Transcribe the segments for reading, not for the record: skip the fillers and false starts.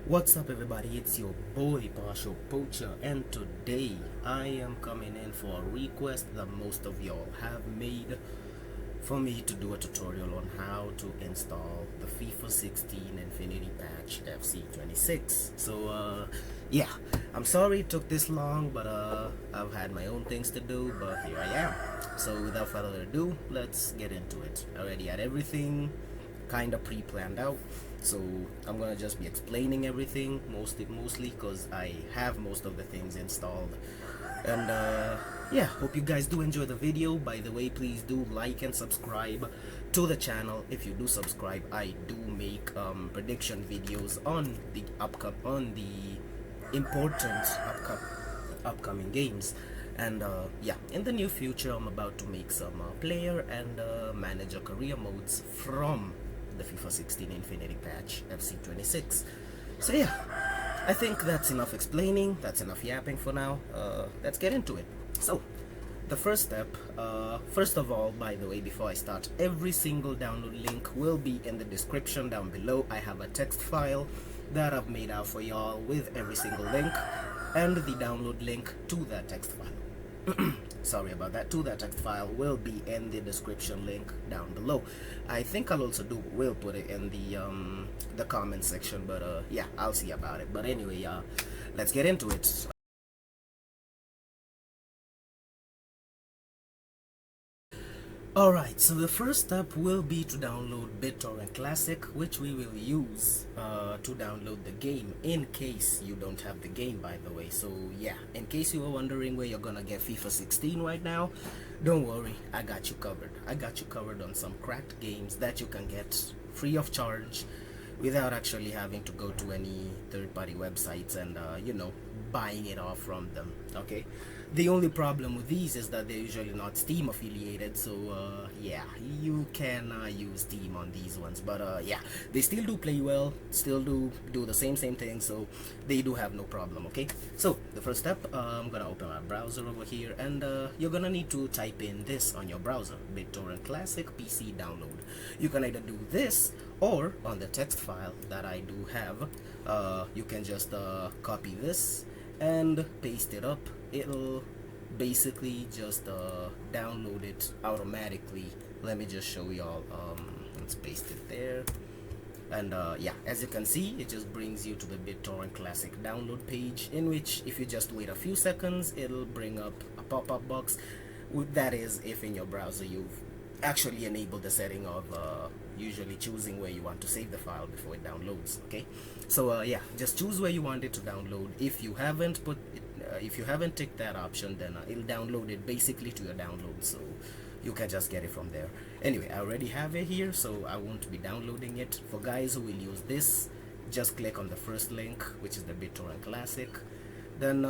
What's up everybody, it's your boy Partial Poacher, and today I am coming in for a request that most of y'all have made for me to do a tutorial on how to install the FIFA 16 Infinity Patch FC26. So yeah, I'm sorry it took this long, but I've had my own things to do, but here I am. So without further ado, let's get into it. I already had everything kind of pre-planned out, so I'm gonna just be explaining everything mostly because I have most of the things installed. And yeah, hope you guys do enjoy the video. By the way, please do like and subscribe to the channel. If you do subscribe, I do make prediction videos on the important upcoming games. And yeah, in the near future I'm about to make some player and manager career modes from the FIFA 16 Infinity Patch FC26. So yeah, I think that's enough explaining, that's enough yapping for now. Let's get into it. So the first step, first of all, by the way, before I start, every single download link will be in the description down below. I have a text file that I've made out for y'all with every single link and the download link to that text file. Sorry about that. To that text file will be in the description link down below. I think I'll also will put it in the comment section, but yeah, I'll see about it. But anyway, let's get into it. Alright, so the first step will be to download BitTorrent Classic, which we will use to download the game, in case you don't have the game, by the way. So yeah, in case you were wondering where you're gonna get FIFA 16 right now, don't worry, I got you covered. I got you covered on some cracked games that you can get free of charge without actually having to go to any third-party websites and you know, buying it off from them. Okay, the only problem with these is that they're usually not Steam affiliated, so yeah, you can use Steam on these ones, but yeah, they still do play well, still do the same thing, so they do have no problem. Okay, so the first step, I'm gonna open my browser over here, and you're gonna need to type in this on your browser: BitTorrent Classic PC download. You can either do this, or on the text file that I do have, you can just copy this and paste it up. It'll basically just download it automatically. Let me just show y'all. Let's paste it there, and yeah, as you can see, it just brings you to the BitTorrent Classic download page, in which if you just wait a few seconds, it'll bring up a pop-up box. That is, if in your browser you've actually enable the setting of usually choosing where you want to save the file before it downloads. Okay, so yeah, just choose where you want it to download. If you haven't put it, if you haven't ticked that option, then it'll download it basically to your download, so you can just get it from there. Anyway, I already have it here, so I won't be downloading it. For guys who will use this, just click on the first link, which is the BitTorrent Classic. Then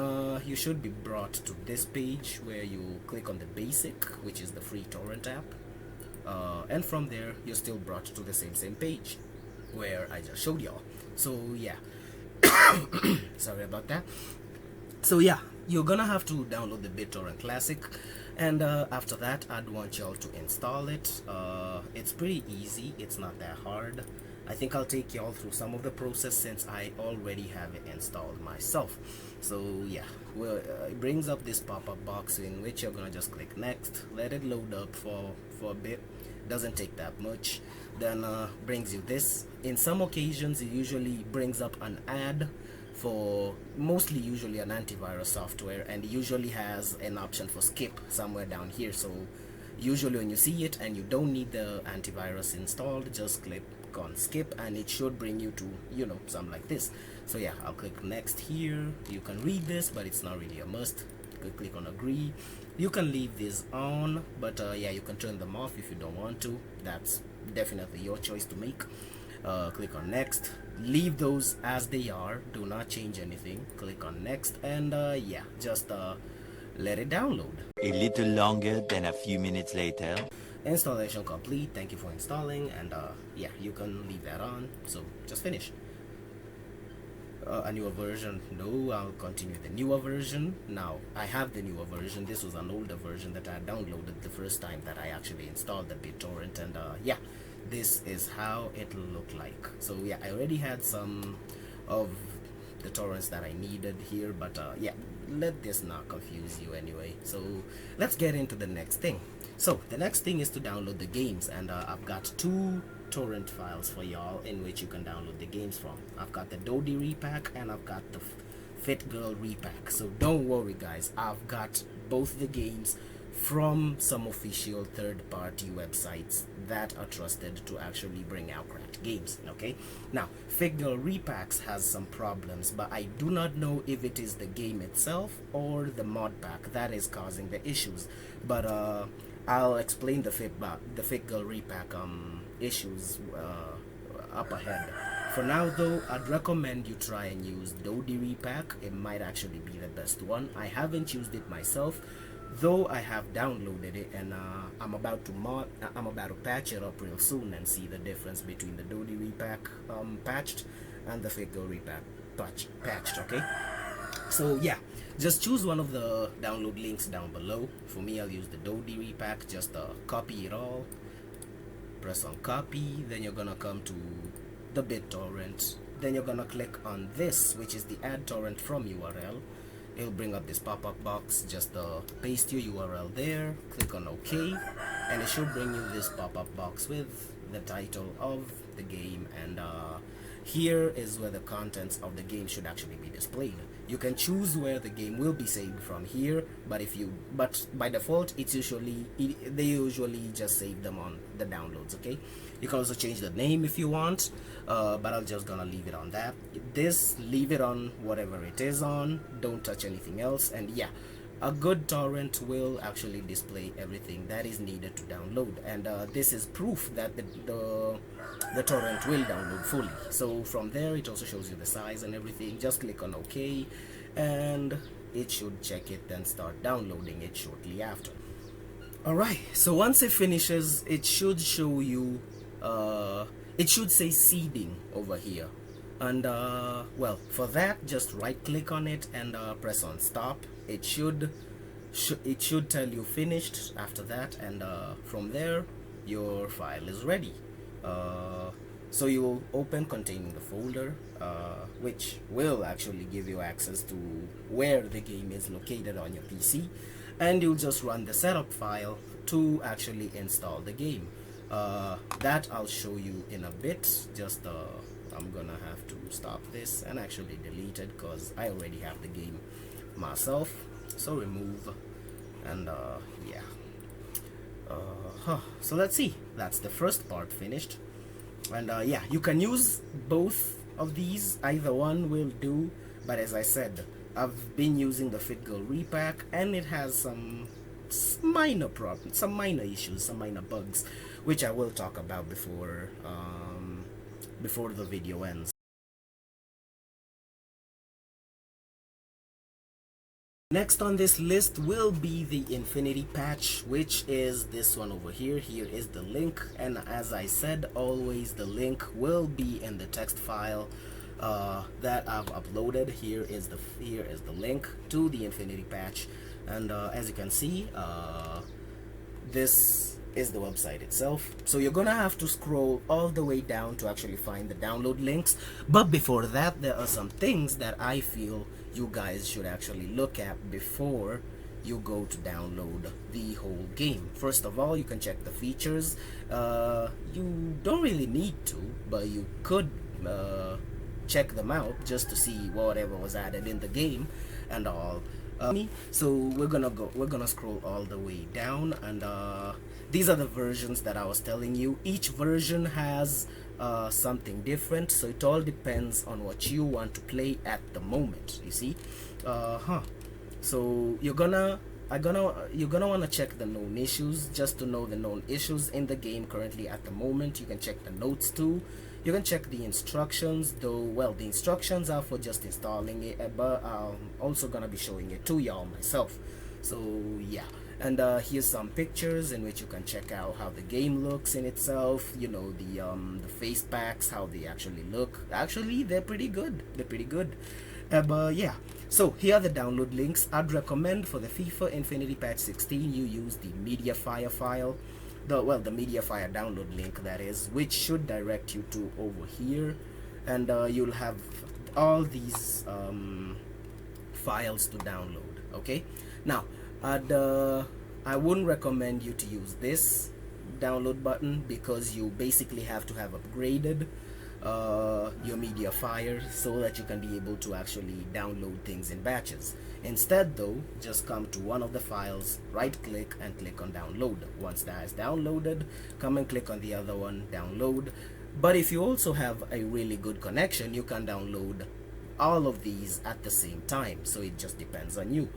you should be brought to this page where you click on the basic, which is the free torrent app. And from there you're still brought to the same page where I just showed y'all. So yeah, sorry about that. So yeah, you're gonna have to download the BitTorrent Classic, and after that I'd want y'all to install it. It's pretty easy, it's not that hard. I think I'll take y'all through some of the process since I already have it installed myself. So yeah, well, it brings up this pop-up box in which you're gonna just click next, let it load up for a bit. Doesn't take that much. Then brings you this. In some occasions it usually brings up an ad for usually an antivirus software, and usually has an option for skip somewhere down here. So usually when you see it and you don't need the antivirus installed, just click on skip and it should bring you to, you know, something like this. So yeah, I'll click next here. You can read this, but it's not really a must. Click on agree. You can leave this on, but yeah, you can turn them off if you don't want to. That's definitely your choice to make. Click on next. Leave those as they are, do not change anything. Click on next, and yeah, just let it download. A little longer than a few minutes later. Installation complete. Thank you for installing, and yeah, you can leave that on. So just finish. A newer version? No, I'll continue the newer version. Now I have the newer version. This was an older version that I downloaded the first time that I actually installed the BitTorrent, and yeah, this is how it'll look like. So yeah, I already had some of the torrents that I needed here, but yeah, let this not confuse you anyway. So let's get into the next thing. So the next thing is to download the games, and I've got two torrent files for y'all in which you can download the games from. I've got the Dodie Repack and I've got the Fitgirl Repack. So don't worry guys, I've got both the games from some official third-party websites that are trusted to actually bring out cracked games. Okay, now Fitgirl Repacks has some problems, but I do not know if it is the game itself or the mod pack that is causing the issues, but I'll explain the Fitgirl Repack issues up ahead. For now though, I'd recommend you try and use Dodie Repack. It might actually be the best one. I haven't used it myself, though I have downloaded it, and I'm about to patch it up real soon and see the difference between the Dodie Repack patched and the Fitgirl Repack patched. Okay, so yeah, just choose one of the download links down below. For me, I'll use the Dodie Repack. Just copy it all, press on copy, then you're gonna come to the BitTorrent, then you're gonna click on this, which is the add torrent from URL. It'll bring up this pop-up box. Just paste your URL there, click on OK, and it should bring you this pop-up box with the title of the game, and here is where the contents of the game should actually be displayed. You can choose where the game will be saved from here, but by default they usually just save them on the downloads. Okay, you can also change the name if you want, but I'm just gonna leave it on that. Leave it on whatever it is on, don't touch anything else. And yeah, a good torrent will actually display everything that is needed to download, and this is proof that the torrent will download fully. So from there, it also shows you the size and everything. Just click on OK, and it should check it and start downloading it shortly after. Alright, so once it finishes, it should show you it should say seeding over here, and well, for that, just right click on it and press on stop. It should tell you finished after that, and from there your file is ready. So you will open containing the folder, which will actually give you access to where the game is located on your PC, and you'll just run the setup file to actually install the game. That I'll show you in a bit. Just I'm gonna have to stop this and actually delete it because I already have the game myself. So remove, and yeah, so let's see. That's the first part finished, and yeah, you can use both of these, either one will do, but as I said, I've been using the Fitgirl Repack, and it has some minor problems, some minor issues, some minor bugs, which I will talk about before the video ends. Next on this list will be the Infinity patch, which is this one over here. Here is the link, and as I said, always the link will be in the text file that I've uploaded. Here is the link to the Infinity patch, and as you can see, this is the website itself. So you're gonna have to scroll all the way down to actually find the download links, but before that, there are some things that I feel you guys should actually look at before you go to download the whole game. First of all, you can check the features. You don't really need to, but you could check them out just to see whatever was added in the game and all. So we're gonna scroll all the way down, and these are the versions that I was telling you. Each version has something different, so it all depends on what you want to play at the moment, you see. So you're gonna want to check the known issues just to know the known issues in the game currently at the moment. You can check the notes too. You can check the instructions, though, well, the instructions are for just installing it, but I'm also gonna be showing it to y'all myself. So yeah, and here's some pictures in which you can check out how the game looks in itself. You know, the face packs, how they actually look. Actually, they're pretty good. But yeah, so here are the download links. I'd recommend for the FIFA Infinity Patch 16 you use the MediaFire file, the MediaFire download link, that is, which should direct you to over here, and you'll have all these files to download. Okay, now I wouldn't recommend you to use this download button because you basically have to have upgraded your media file so that you can be able to actually download things in batches. Instead though, just come to one of the files, right click and click on download. Once that is downloaded, come and click on the other one, download. But if you also have a really good connection, you can download all of these at the same time, so it just depends on you.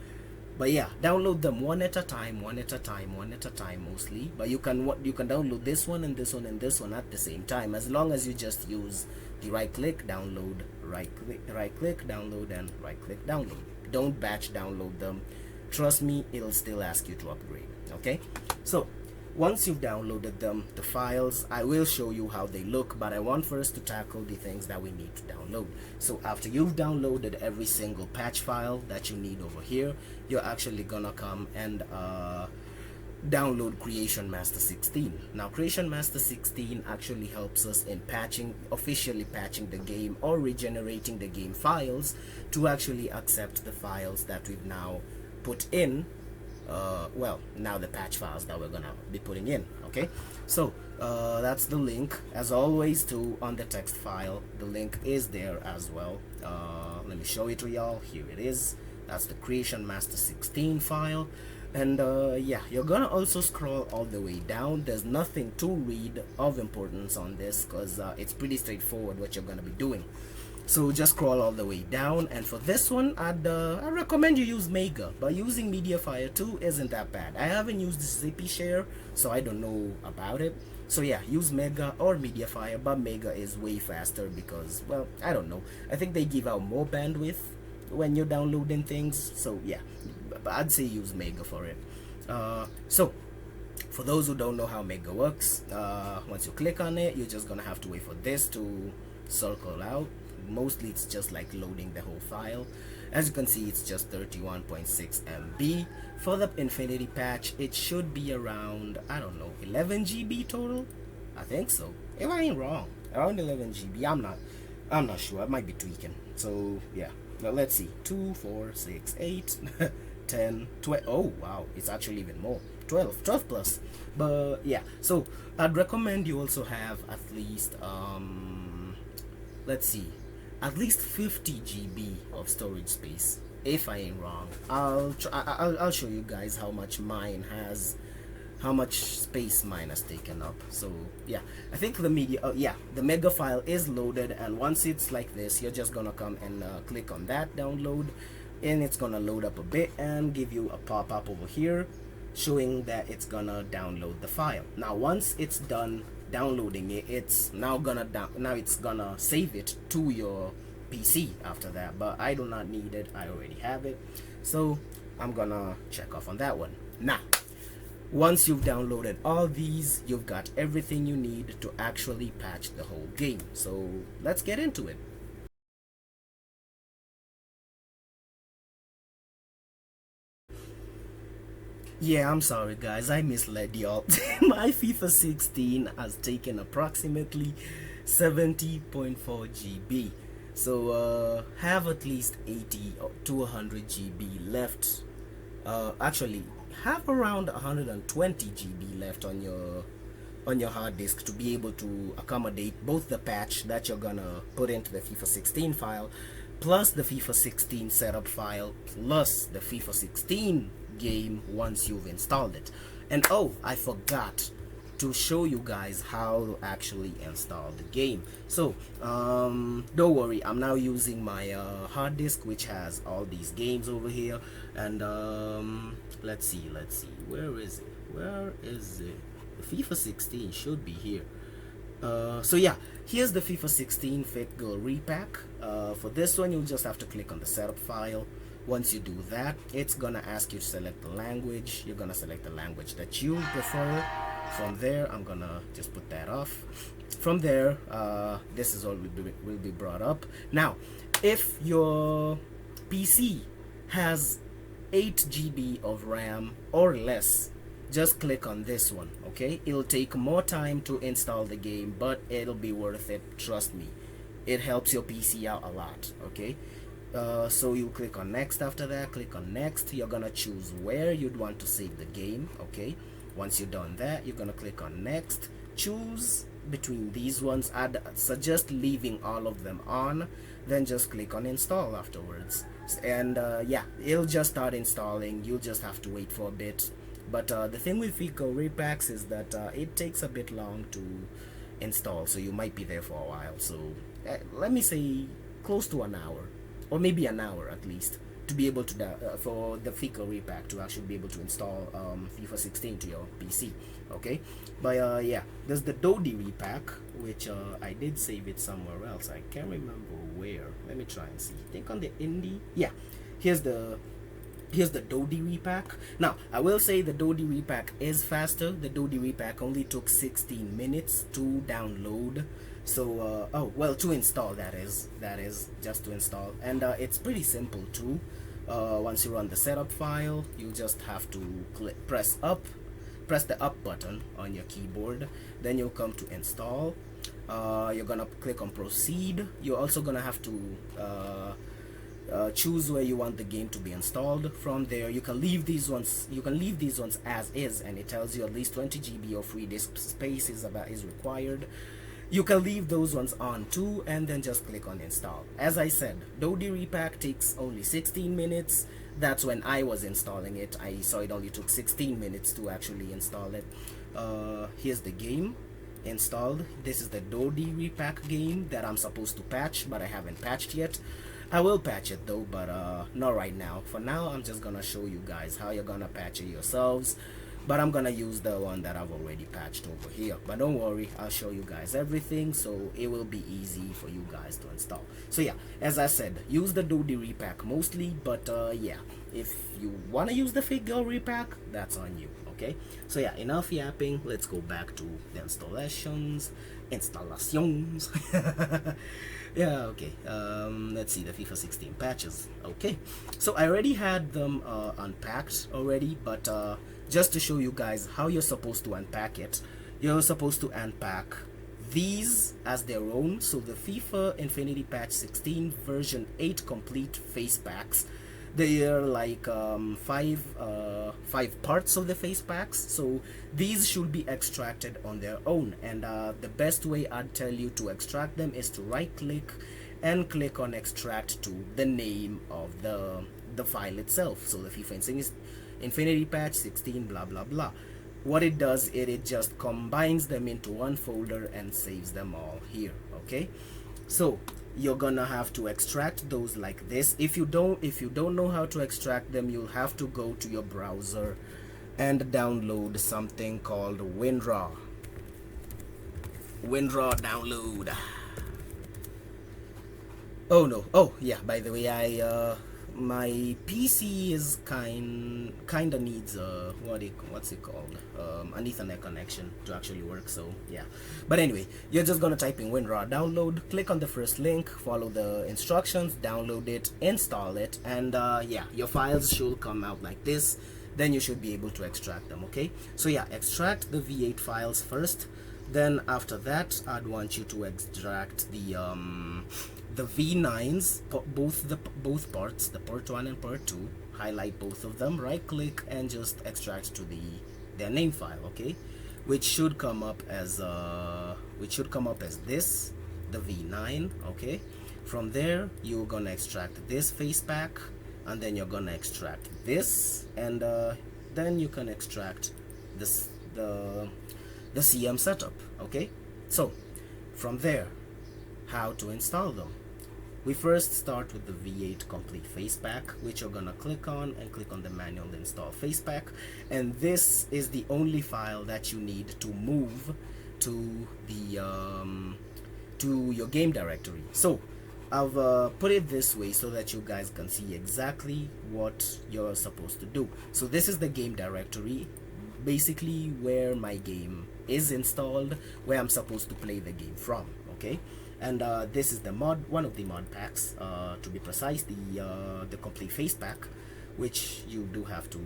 But yeah, download them one at a time mostly. But you can download this one and this one and this one at the same time, as long as you just use the right click download, right click download, and right click download. Don't batch download them. Trust me, it'll still ask you to upgrade. Okay, so once you've downloaded them, the files, I will show you how they look, but I want first to tackle the things that we need to download. So after you've downloaded every single patch file that you need over here, you're actually gonna come and download Creation Master 16. Now Creation Master 16 actually helps us in officially patching the game or regenerating the game files to actually accept the files that we've now put in. Well, now the patch files that we're gonna be putting in. Okay, so that's the link, as always, to on the text file. The link is there as well. Let me show it to y'all. Here it is. That's the Creation Master 16 file. And yeah, you're gonna also scroll all the way down. There's nothing to read of importance on this because it's pretty straightforward what you're gonna be doing. So just scroll all the way down, and for this one I recommend you use Mega, but using MediaFire 2 isn't that bad. I haven't used Zippy Share, so I don't know about it. So yeah, use Mega or MediaFire, but Mega is way faster because, well, I don't know, I think they give out more bandwidth when you're downloading things. So yeah, but I'd say use Mega for it. So for those who don't know how Mega works, once you click on it, you're just gonna have to wait for this to circle out. Mostly it's just like loading the whole file. As you can see, it's just 31.6 MB. For the Infinity patch, it should be around, I don't know, 11 GB total. I think so, if I ain't wrong, around 11 GB. I'm not sure, I might be tweaking. So yeah, now let's see, 2 4 6 8 10 12. Oh wow, it's actually even more, 12 plus. But yeah, so I'd recommend you also have at least let's see, at least 50 GB of storage space, if I ain't wrong. I'll show you guys how much space mine has taken up. So yeah, I think the the Mega file is loaded, and once it's like this, you're just gonna come and click on that download, and it's gonna load up a bit and give you a pop-up over here showing that it's gonna download the file. Now once it's done downloading it, it's now it's gonna save it to your PC after that, but I do not need it, I already have it, so I'm gonna check off on that one. Now once you've downloaded all these, you've got everything you need to actually patch the whole game, so let's get into it. Yeah, I'm sorry guys, I misled y'all. My FIFA 16 has taken approximately 70.4 GB. So have at least 80 to 100 GB left. Actually, have around 120 GB left on your hard disk to be able to accommodate both the patch that you're gonna put into the FIFA 16 file, plus the FIFA 16 setup file, plus the FIFA 16 game once you've installed it. And oh, I forgot to show you guys how to actually install the game. So don't worry, I'm now using my hard disk, which has all these games over here. And let's see, where is it? The FIFA 16 should be here. So yeah, here's the FIFA 16 Fitgirl Repack. For this one, you'll just have to click on the setup file. Once you do that, it's gonna ask you to select the language. You're gonna select the language that you prefer. From there, I'm gonna just put that off. From there, this is all will be brought up. Now, if your PC has 8 GB of RAM or less, just click on this one. Okay, it'll take more time to install the game, but it'll be worth it, trust me. it helps your PC out a lot. Okay, so you click on next. After that, click on next. You're gonna choose where you'd want to save the game. Okay, once you're done that, you're gonna click on next, choose between these ones. I'd suggest leaving all of them on, then just click on install afterwards, and yeah, it'll just start installing. You'll just have to wait for a bit. But the thing with Fitgirl Repacks is that it takes a bit long to install, so you might be there for a while. So let me say close to an hour, or maybe an hour at least, to be able to for the Fitgirl Repack to actually be able to install FIFA 16 to your PC. Okay, but yeah, there's the Dodie Repack, which I did save it somewhere else. I can't remember where. Let me try and see. I think on the indie. Yeah, here's the Dodie Repack. Now, I will say the Dodie Repack is faster. The Dodie Repack only took 16 minutes to download. So, oh, well, to install, that is just to install. And it's pretty simple too. Once you run the setup file, you just have to press the up button on your keyboard. Then you'll come to install. You're gonna click on proceed. You're also gonna have to choose where you want the game to be installed. From there, you can leave these ones as is, and it tells you at least 20 GB of free disk space is required. You can leave those ones on too, and then just click on install. As I said, Dodie Repack takes only 16 minutes. That's when I was installing it. I saw it only took 16 minutes to actually install it. Here's the game installed. This is the Dodie Repack game that I'm supposed to patch, but I haven't patched yet. I will patch it though, but not right now. For now, I'm just gonna show you guys how you're gonna patch it yourselves, but I'm gonna use the one that I've already patched over here. But don't worry, I'll show you guys everything, so it will be easy for you guys to install. So yeah, as I said, use the Dodie Repack mostly, but yeah, if you want to use the Fitgirl Repack, that's on you. Okay, so yeah, enough yapping. Let's go back to the installations. Yeah, okay, let's see the FIFA 16 patches. Okay, so I already had them unpacked already, but just to show you guys how you're supposed to unpack it, you're supposed to unpack these as their own. So the FIFA Infinity Patch 16 version 8 complete face packs, they are like five parts of the face packs, so these should be extracted on their own. And the best way I'd tell you to extract them is to right click and click on extract to the name of the file itself. So the FIFA Infinity Patch 16 blah blah blah. What it does, it just combines them into one folder and saves them all here. Okay, so you're gonna have to extract those like this. If you don't know how to extract them, you'll have to go to your browser and download something called WinRAR download. Oh no, oh yeah, by the way, my PC is kinda needs what's it called, an Ethernet connection to actually work. So yeah, but anyway, you're just gonna type in WinRAR download, click on the first link, follow the instructions, download it, install it, and yeah, your files should come out like this. Then you should be able to extract them. Okay, so yeah, extract the V8 files first. Then after that, I'd want you to extract the V9s, both parts, the part 1 and part 2. Highlight both of them, right click, and just extract to their name file. Okay, which should come up as this, the V9. Okay, from there you're gonna extract this face pack, and then you're gonna extract this, and then you can extract this, the CM setup. Okay, so from there, how to install them. We first start with the V8 complete face pack, which you're gonna click on and click on the manual install face pack, and this is the only file that you need to move to the to your game directory. So I've put it this way so that you guys can see exactly what you're supposed to do. So this is the game directory, basically where my game is installed, where I'm supposed to play the game from. Okay, and this is the mod, one of the mod packs, to be precise, the complete face pack, which you do have to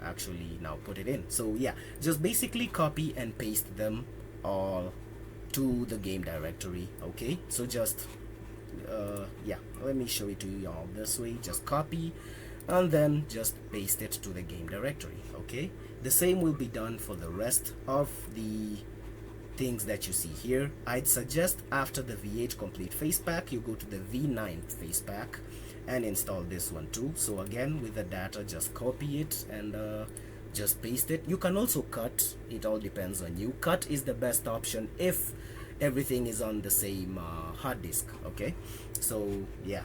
actually now put it in. So yeah, just basically copy and paste them all to the game directory. Okay, so just yeah, let me show it to you all this way. Just copy and then just paste it to the game directory. Okay, the same will be done for the rest of the things that you see here. I'd suggest after the V8 complete face pack, you go to the V9 face pack and install this one too. So again, with the data, just copy it and just paste it. You can also cut, it all depends on you. Cut is the best option if everything is on the same hard disk. Okay, so yeah,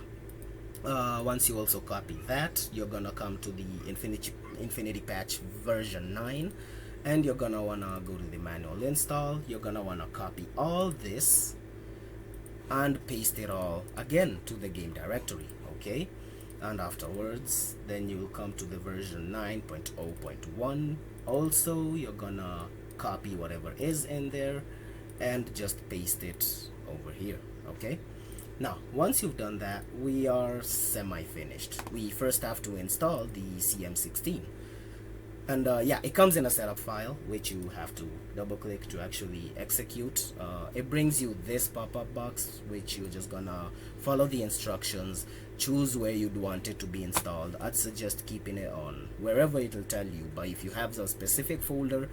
once you also copy that, you're gonna come to the Infinity Patch version 9, and you're gonna wanna go to the manual install. You're gonna wanna copy all this and paste it all again to the game directory. Okay, and afterwards then you will come to the version 9.0.1. also you're gonna copy whatever is in there and just paste it over here. Okay, now once you've done that, we are semi-finished. We first have to install the CM16, and yeah, it comes in a setup file which you have to double click to actually execute. It brings you this pop-up box which you're just gonna follow the instructions, choose where you'd want it to be installed. I'd suggest keeping it on wherever it'll tell you, but if you have a specific folder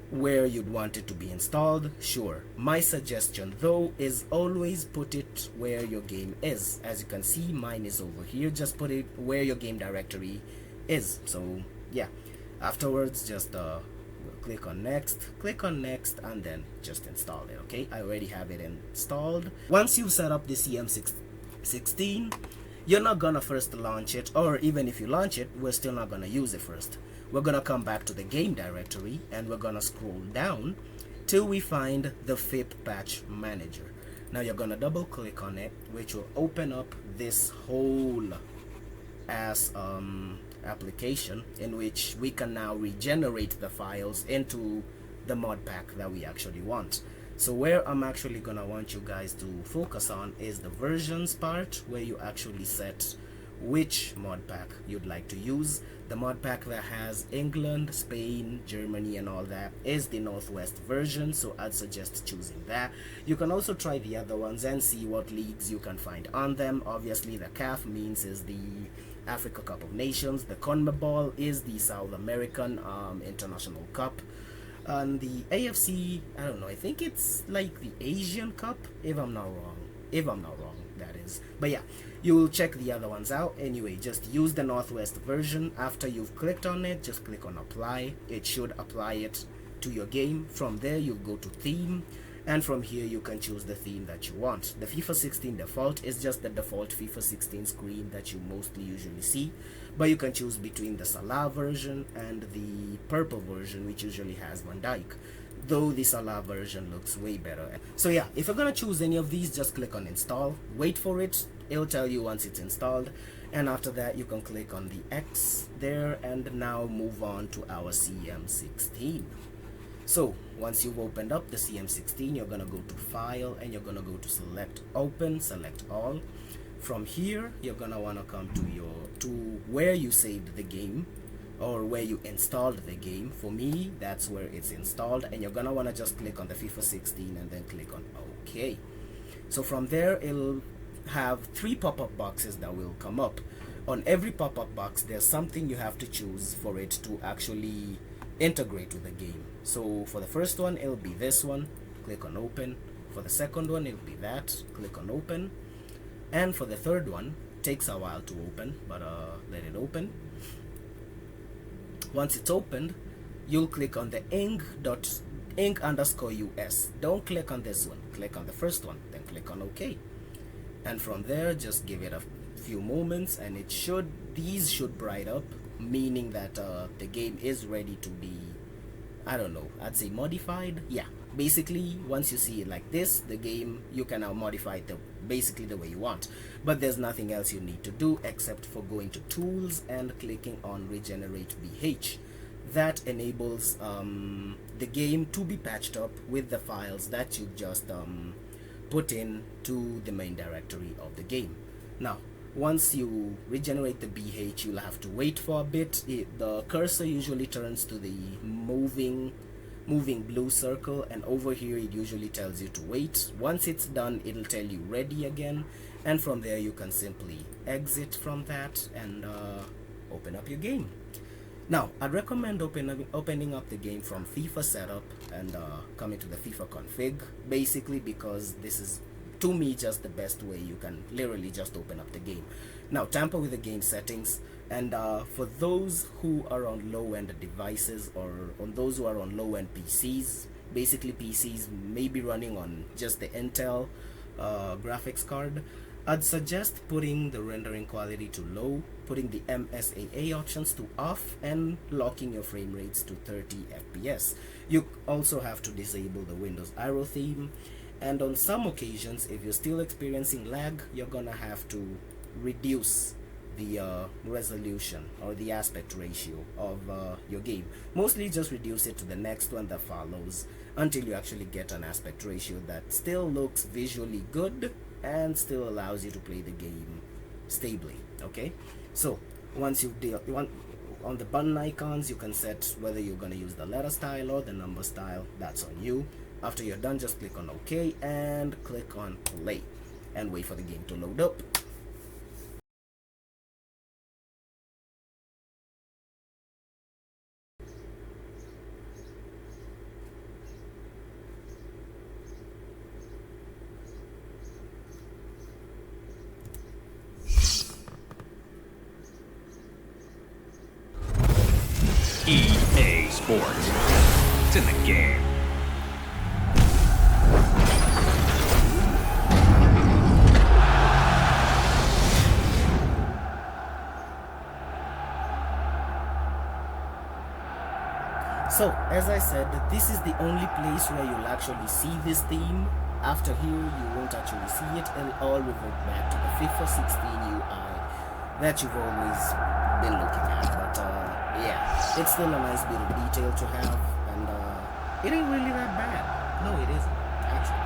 where you'd want it to be installed, sure. My suggestion though is always put it where your game is. As you can see, mine is over here. Just put it where your game directory is. So yeah, afterwards just click on next, and then just install it. Okay, I already have it installed. Once you've set up the CM16, you're not gonna first launch it, or even if you launch it, we're still not gonna use it first. We're gonna come back to the game directory and we're gonna scroll down till we find the FIP patch manager. Now you're gonna double click on it, which will open up this whole ass application in which we can now regenerate the files into the mod pack that we actually want. So where I'm actually gonna want you guys to focus on is the versions part, where you actually set which mod pack you'd like to use. The mod pack that has England, Spain, Germany and all that is the Northwest version, so I'd suggest choosing that. You can also try the other ones and see what leagues you can find on them. Obviously the CAF means is the Africa Cup of Nations, the CONMEBOL is the South American International Cup, and the AFC, I don't know, I think it's like the Asian Cup, if I'm not wrong, that is. But yeah, you will check the other ones out. Anyway, just use the Northwest version. After you've clicked on it, just click on apply. It should apply it to your game. From there you go to theme, and from here you can choose the theme that you want. The FIFA 16 default is just the default FIFA 16 screen that you mostly usually see, but you can choose between the Salah version and the purple version, which usually has Van Dijk, though the Salah version looks way better. So yeah, if you're gonna choose any of these, just click on install, wait for it, it'll tell you once it's installed, and after that you can click on the X there and now move on to our CM16. So once you've opened up the CM16, you're gonna go to file and you're gonna go to select open, select all. From here you're gonna wanna come to where you saved the game, or where you installed the game. For me, that's where it's installed, and you're gonna wanna just click on the FIFA 16 and then click on OK. So from there it'll have 3 pop-up boxes that will come up. On every pop-up box there's something you have to choose for it to actually integrate with the game. So for the first one it'll be this one, click on open. For the second one it'll be that, click on open. And for the third one, takes a while to open, but let it open. Once it's opened, you'll click on the ing_us. Don't click on this one, click on the first one, then click on OK. And from there, just give it a few moments and these should bright up, meaning that the game is ready to be, I don't know, I'd say modified. Yeah, basically once you see it like this, the game, you can now modify it basically the way you want, but there's nothing else you need to do except for going to tools and clicking on regenerate BH. That enables the game to be patched up with the files that you just put in to the main directory of the game. Now once you regenerate the BH, you'll have to wait for a bit. The cursor usually turns to the moving moving blue circle, and over here it usually tells you to wait. Once it's done, it'll tell you ready again, and from there you can simply exit from that and open up your game. Now, I'd recommend opening up the game from FIFA setup and coming to the FIFA config, basically because this is, to me, just the best way you can literally just open up the game. Now, tamper with the game settings, and for those who are on low-end devices or on those who are on low-end PCs, basically PCs maybe running on just the Intel graphics card, I'd suggest putting the rendering quality to low, putting the MSAA options to off, and locking your frame rates to 30 FPS. You also have to disable the Windows arrow theme, and on some occasions, if you're still experiencing lag, you're gonna have to reduce the resolution or the aspect ratio of your game. Mostly just reduce it to the next one that follows until you actually get an aspect ratio that still looks visually good and still allows you to play the game stably. Okay, so once you've on the button icons, you can set whether you're going to use the letter style or the number style. That's on you. After you're done, just click on OK and click on play and wait for the game to load up. EA Sports. It's in the game. So, as I said, this is the only place where you'll actually see this theme. After here, you won't actually see it, and it'll all revert back to the FIFA 16 UI that you've always been looking at. But yeah, it's still a nice bit of detail to have, and it ain't really that bad. No, it isn't, actually.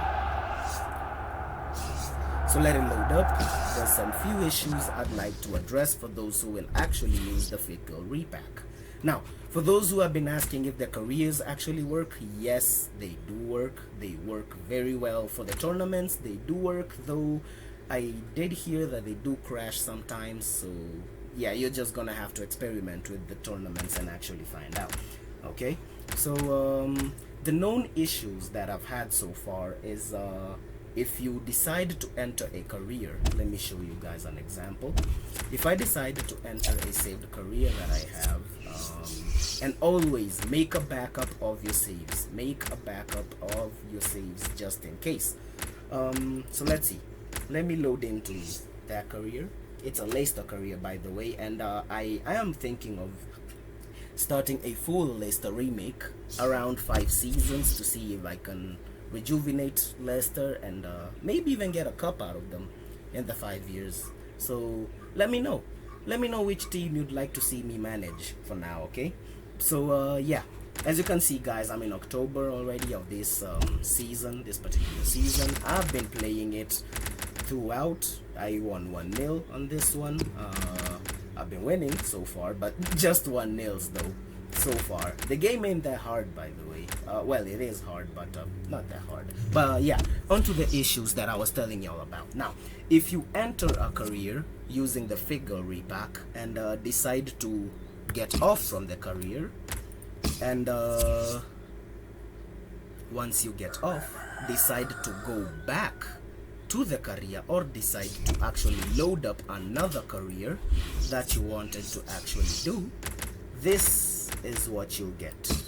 So let it load up. There's some few issues I'd like to address for those who will actually use the Fitgirl Repack. Now, for those who have been asking if their careers actually work, yes, they do work. They work very well for the tournaments. They do work, though I did hear that they do crash sometimes. So yeah, you're just gonna have to experiment with the tournaments and actually find out. Okay, so the known issues that I've had so far is if you decide to enter a career, let me show you guys an example. If I decide to enter a saved career that I have, and always make a backup of your saves. Make a backup of your saves just in case. So let's see. Let me load into that career. It's a Leicester career, by the way, and I am thinking of starting a full Leicester remake around 5 seasons to see if I can rejuvenate Leicester and maybe even get a cup out of them in the 5 years. So let me know which team you'd like to see me manage for now. Okay, so yeah, as you can see, guys, I'm in October already of this this particular season. I've been playing it throughout. I won 1-0 on this one. I've been winning so far, but just 1-0 though so far. The game ain't that hard, by the way. Well, it is hard, but not that hard. But yeah, onto the issues that I was telling y'all about. Now, if you enter a career using the Fitgirl Repack and decide to get off from the career, and once you get off, decide to go back to the career or decide to actually load up another career that you wanted to actually do, this is what you'll get.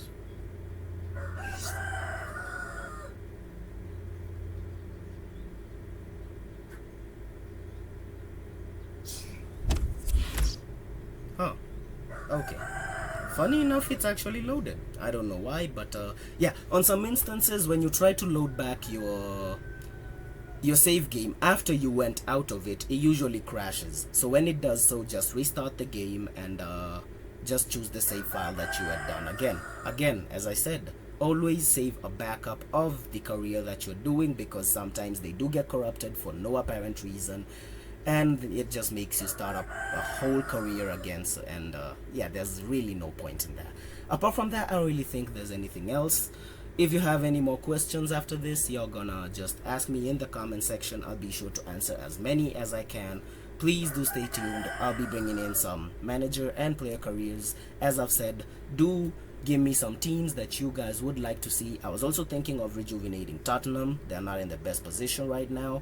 Huh. Okay. Funny enough, it's actually loaded. I don't know why, but yeah, on some instances when you try to load back your save game after you went out of it, it usually crashes. So when it does so, just restart the game and just choose the save file that you had done. Again, as I said, always save a backup of the career that you're doing, because sometimes they do get corrupted for no apparent reason, and it just makes you start up a whole career again. So, and yeah, there's really no point in that. Apart from that, I don't really think there's anything else. If you have any more questions after this, you're gonna just ask me in the comment section. I'll be sure to answer as many as I can. Please do stay tuned. I'll be bringing in some manager and player careers. As I've said, do give me some teams that you guys would like to see. I was also thinking of rejuvenating Tottenham. They're not in the best position right now.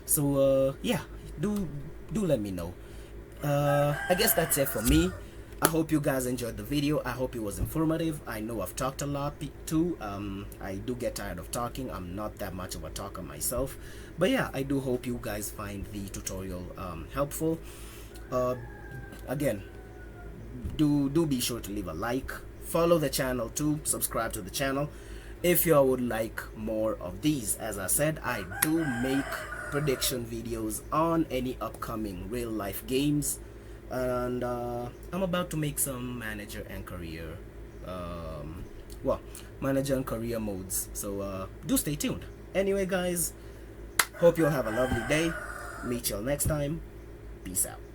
So yeah, do let me know. I guess that's it for me. I hope you guys enjoyed the video. I hope it was informative. I know I've talked a lot too. I do get tired of talking. I'm not that much of a talker myself, but yeah, I do hope you guys find the tutorial helpful. Again, do be sure to leave a like, follow the channel too, subscribe to the channel if you would like more of these. As I said, I do make prediction videos on any upcoming real life games, and I'm about to make some manager and career manager and career modes, so do stay tuned. Anyway guys, hope you'll have a lovely day. Meet y'all next time. Peace out.